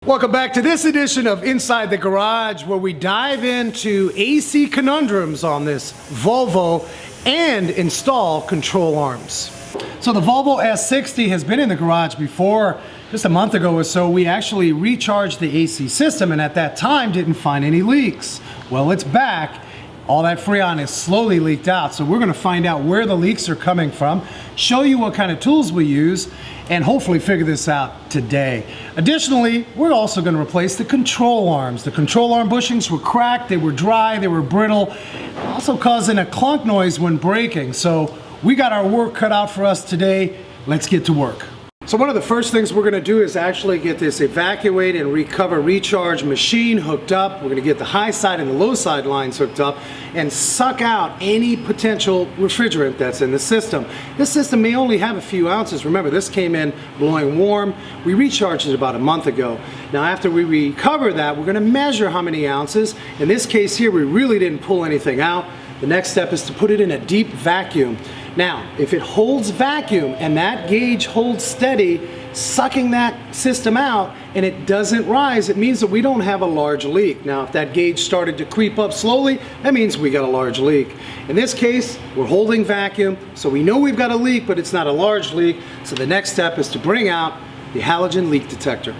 Welcome back to this edition of Inside the Garage, where we dive into AC conundrums on this Volvo and install control arms. So the Volvo S60 has been in the garage before. Just a month ago or so, we actually recharged the AC system, and at that time didn't find any leaks. Well, it's back. All that Freon is slowly leaked out, so we're going to find out where the leaks are coming from, show you what kind of tools we use, and hopefully figure this out today. Additionally, we're also going to replace the control arms. The control arm bushings were cracked, they were dry, they were brittle, also causing a clunk noise when braking. So we got our work cut out for us today. Let's get to work. So one of the first things we're going to do is actually get this evacuate and recover recharge machine hooked up. We're going to get the high side and the low side lines hooked up and suck out any potential refrigerant that's in the system. This system may only have a few ounces. Remember, this came in blowing warm. We recharged it about a month ago. Now after we recover that, we're going to measure how many ounces. In this case here, we really didn't pull anything out. The next step is to put it in a deep vacuum. Now, if it holds vacuum and that gauge holds steady, sucking that system out, and it doesn't rise, it means that we don't have a large leak. Now, if that gauge started to creep up slowly, that means we got a large leak. In this case, we're holding vacuum, so we know we've got a leak, but it's not a large leak. So the next step is to bring out the halogen leak detector.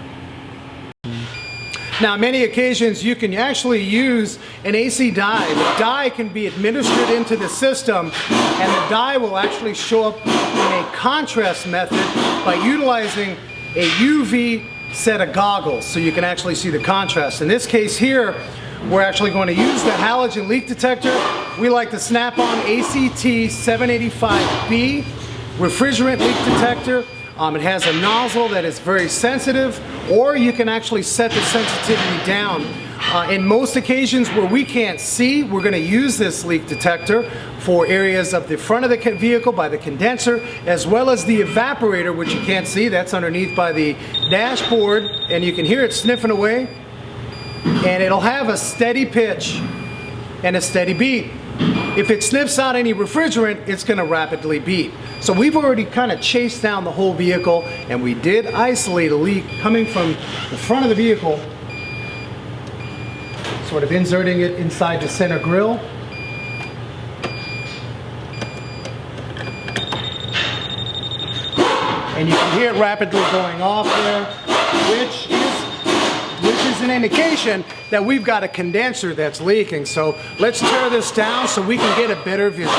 Now, on many occasions, you can actually use an AC dye. The dye can be administered into the system, and the dye will actually show up in a contrast method by utilizing a UV set of goggles, so you can actually see the contrast. In this case here, we're actually going to use the halogen leak detector. We like the Snap-on ACT 785B refrigerant leak detector. It has a nozzle that is very sensitive, or you can actually set the sensitivity down. In most occasions where we can't see, we're going to use this leak detector for areas of the front of the vehicle by the condenser, as well as the evaporator, which you can't see. That's underneath by the dashboard, and you can hear it sniffing away, and it'll have a steady pitch and a steady beat. If it sniffs out any refrigerant, it's going to rapidly beep. So we've already kind of chased down the whole vehicle, and we did isolate a leak coming from the front of the vehicle, sort of inserting it inside the center grille. And you can hear it rapidly going off there, which is an indication that we've got a condenser that's leaking. So let's tear this down so we can get a better visual.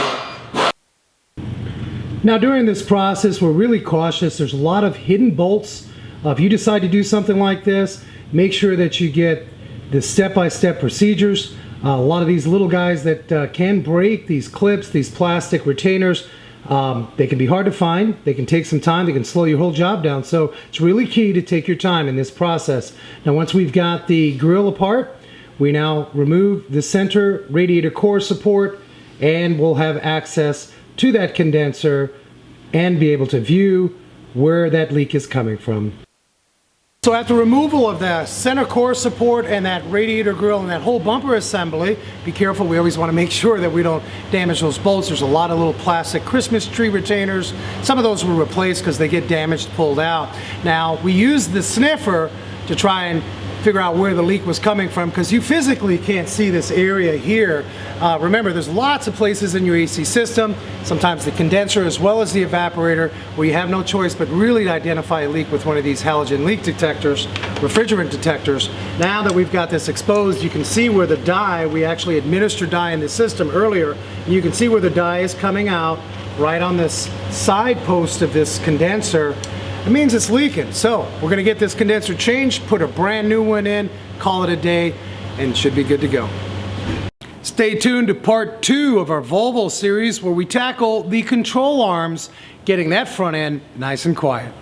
Now during this process, we're really cautious. There's a lot of hidden bolts. If you decide to do something like this, make sure that you get the step-by-step procedures. A lot of these little guys that can break, these clips, these plastic retainers, they can be hard to find. They can take some time. They can slow your whole job down. So it's really key to take your time in this process. Now once we've got the grill apart, we now remove the center radiator core support, and we'll have access to that condenser and be able to view where that leak is coming from. So after removal of the center core support and that radiator grill and that whole bumper assembly, be careful, we always want to make sure that we don't damage those bolts. There's a lot of little plastic Christmas tree retainers. Some of those were replaced because they get damaged, pulled out. Now we use the sniffer to try and figure out where the leak was coming from, because you physically can't see this area here. Remember, there's lots of places in your AC system, sometimes the condenser as well as the evaporator, where you have no choice but really to identify a leak with one of these halogen leak detectors, refrigerant detectors. Now that we've got this exposed, you can see where the dye, we actually administered dye in the system earlier, and you can see where the dye is coming out right on this side post of this condenser. It means it's leaking. So we're going to get this condenser changed, put a brand new one in, call it a day, and it should be good to go. Stay tuned to part 2 of our Volvo series, where we tackle the control arms, getting that front end nice and quiet.